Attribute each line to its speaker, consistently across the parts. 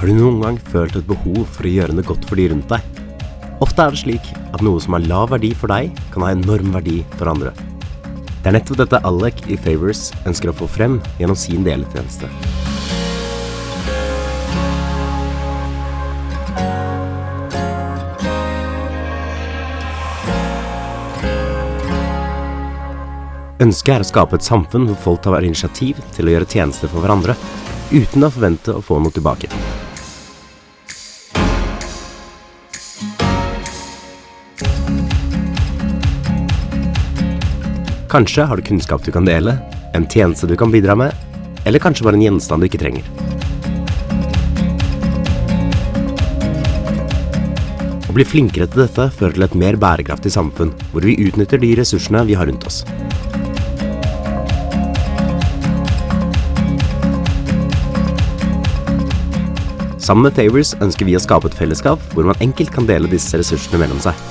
Speaker 1: Har du noen gang følt et behov for å gjøre noe godt for de rundt deg? Ofte det slik at noe som har lav verdi for deg, kan ha enorm verdi for andre. Det nettopp dette Alec i Favors ønsker å få frem gjennom sin deletjeneste. Ønsket å skape et samfunn hvor folk tar initiativ til å gjøre tjenester for hverandre, uten å forvente å få noe tilbake. Kanskje har du kunnskap du kan dele, en tjeneste du kan bidra med, eller kanskje bare en gjenstand du ikke trenger. Å bli flinkere til dette fører til et mer bærekraftig samfunn, hvor vi utnytter de ressursene vi har rundt oss. Sammen med Favors ønsker vi å skape et fellesskap hvor man enkelt kan dele disse ressursene mellom seg.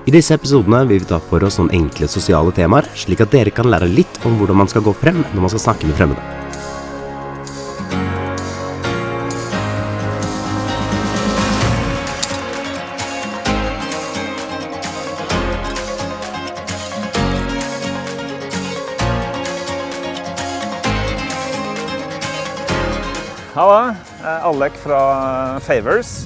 Speaker 1: I disse episodene vil vi ta for oss noen enkle sosiale temaer, slik at dere kan lære litt om hvordan man skal gå frem når man skal snakke med fremmede.
Speaker 2: Hallo, Alec fra Favors.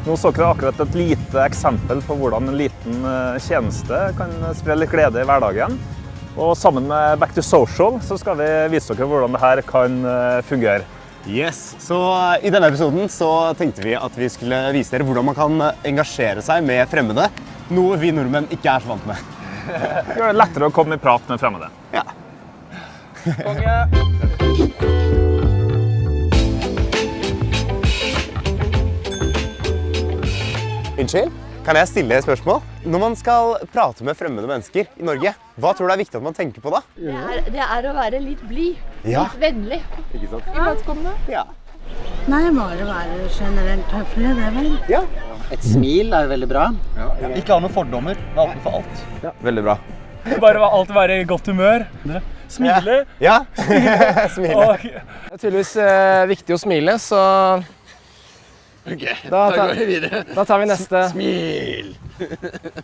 Speaker 2: Nå så dere akkurat et lite eksempel på hvordan en liten tjeneste kan spre litt glede i hverdagen. Og sammen med Back to Social så skal vi vise dere hvordan dette kan fungere.
Speaker 3: Yes, så i denne episoden så tenkte vi at vi skulle vise dere hvordan man kan engasjere seg med fremmede, noe vi nordmenn ikke er så vant med.
Speaker 2: Gjør det lettere å komme i prat med fremmede.
Speaker 3: Ja. Unnskyld, kan jeg stille et spørsmål? Når man skal prate med fremmede mennesker i Norge, hva tror du er viktig at man tenker på da?
Speaker 4: Det er å være litt blid,
Speaker 3: Ja.
Speaker 4: litt vennlig.
Speaker 3: Ikke sant?
Speaker 4: Imøtekommende.
Speaker 3: Ja.
Speaker 5: Nei, bare være generelt høflig, det vel.
Speaker 3: Ja.
Speaker 6: Et smil er jo veldig bra.
Speaker 7: Ikke ha noen fordommer, være åpen for alt.
Speaker 3: Ja. Veldig bra.
Speaker 7: Bare alltid være i godt humør. Smile.
Speaker 3: Ja, smile.
Speaker 7: Det er tydeligvis viktig å smile, så da tar vi neste.
Speaker 3: Smil!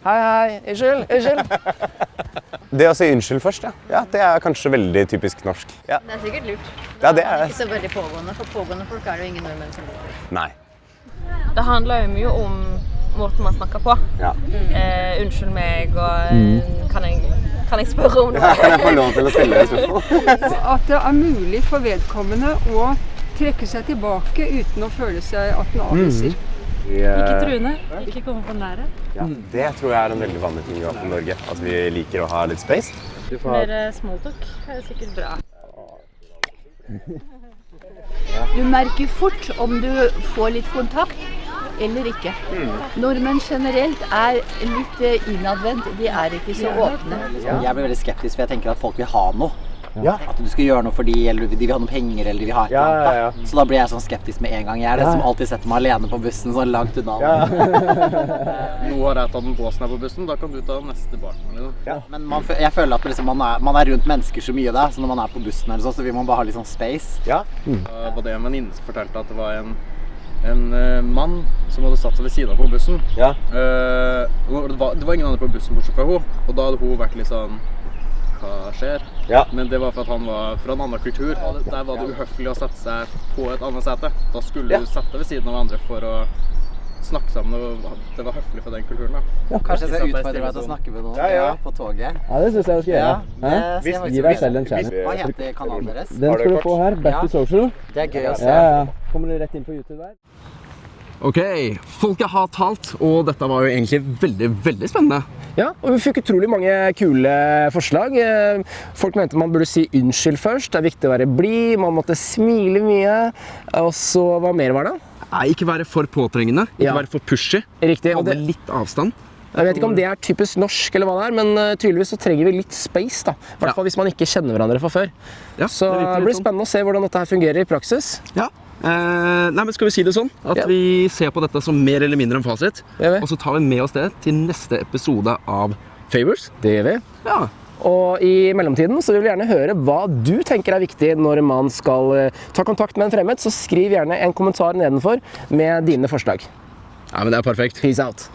Speaker 7: Hei, unnskyld.
Speaker 3: Det å si unnskyld først, ja. Ja, det er kanskje veldig typisk norsk. Ja,
Speaker 4: Det er sikkert lurt.
Speaker 3: ja det er
Speaker 4: Ikke så veldig pågående, for pågående folk er det jo ingen nordmenn som liker.
Speaker 3: Nei.
Speaker 8: Det handler jo mye om måten man snakker på.
Speaker 3: Ja.
Speaker 8: Unnskyld meg, og kan jeg spørre om noe?
Speaker 3: Kan jeg få lov til å stille et spørsmål?
Speaker 5: At det er mulig for vedkommende å trekke seg tilbake uten å føle seg at den avviser.
Speaker 8: Ikke truende, ikke komme for nære.
Speaker 3: Ja, det tror jeg er en veldig vanlig ting vi har på Norge, at vi liker å ha litt space.
Speaker 8: Mer smalltalk er sikkert bra.
Speaker 4: Du merker fort om du får litt kontakt eller ikke. Nordmenn generelt er litt innadvendt, de er ikke så åpne.
Speaker 6: Jeg blir veldig skeptisk, for jeg tenker at folk vil ha noe.
Speaker 3: Ja.
Speaker 6: At du skal gjøre noe for de, eller de vil ha noe penger, eller de vil ha et eller annet.
Speaker 3: Ja.
Speaker 6: Så da blir jeg sånn skeptisk med en gang. Jeg er den som alltid setter meg alene på bussen, sånn langt unna.
Speaker 7: Nå har jeg tatt den båsen her på bussen, da kan du ta neste barten.
Speaker 6: Men jeg føler at liksom, man er rundt mennesker så mye da, så når man er på bussen eller så vil man bare ha litt sånn space.
Speaker 3: Ja.
Speaker 7: Det var det en venninne som fortalte at det var en mann som hadde satt seg ved siden av på bussen.
Speaker 3: Ja.
Speaker 7: Det var ingen andre på bussen bortsett fra henne, og da hadde hun vært litt sånn, hva skjer?
Speaker 3: Ja.
Speaker 7: Men det var for at han var fra en annen kultur. Der var det uhøflig å sette seg på et annet sete. Da skulle du sette deg ved siden av andre for å snakke sammen, og det var høflig for den kulturen. Da.
Speaker 6: Kanskje jeg skal utfordre meg til å snakke med noen på toget.
Speaker 9: Ja, det synes jeg du skal gjøre. Gi deg selv en challenge.
Speaker 6: Hva heter kanalen deres?
Speaker 9: Den skal du få her, Back to Social.
Speaker 6: Det er gøy å se.
Speaker 9: Ja. Kommer du rett inn på YouTube der?
Speaker 10: Ok, folket har talt, og dette var jo egentlig veldig, veldig spennende.
Speaker 11: Ja, og vi fikk utrolig mange kule forslag. Folk mente man burde si unnskyld først, det er viktig å være blid, man måtte smile mye, og så hva mer var det?
Speaker 10: Nei, ikke være for påtrengende, ikke være for pushy.
Speaker 11: Riktig.
Speaker 10: Holde litt avstand.
Speaker 11: Jeg vet ikke om det er typisk norsk eller hva det er, men tydeligvis så trenger vi litt space da. I hvert fall hvis man ikke kjenner hverandre fra før.
Speaker 10: Ja,
Speaker 11: så det blir spennende å se hvordan dette her fungerer i praksis.
Speaker 10: Ja. Nei, men skal vi si det sånn? At vi ser på dette som mer eller mindre en fasit, og så tar vi med oss det til neste episode av Favors.
Speaker 11: Det gjør vi.
Speaker 10: Ja,
Speaker 11: Og i mellomtiden så vil vi gjerne høre hva du tenker viktig når man skal ta kontakt med en fremmed, så skriv gjerne en kommentar nedenfor med dine forslag.
Speaker 10: Ja, men det perfekt.
Speaker 11: Peace out.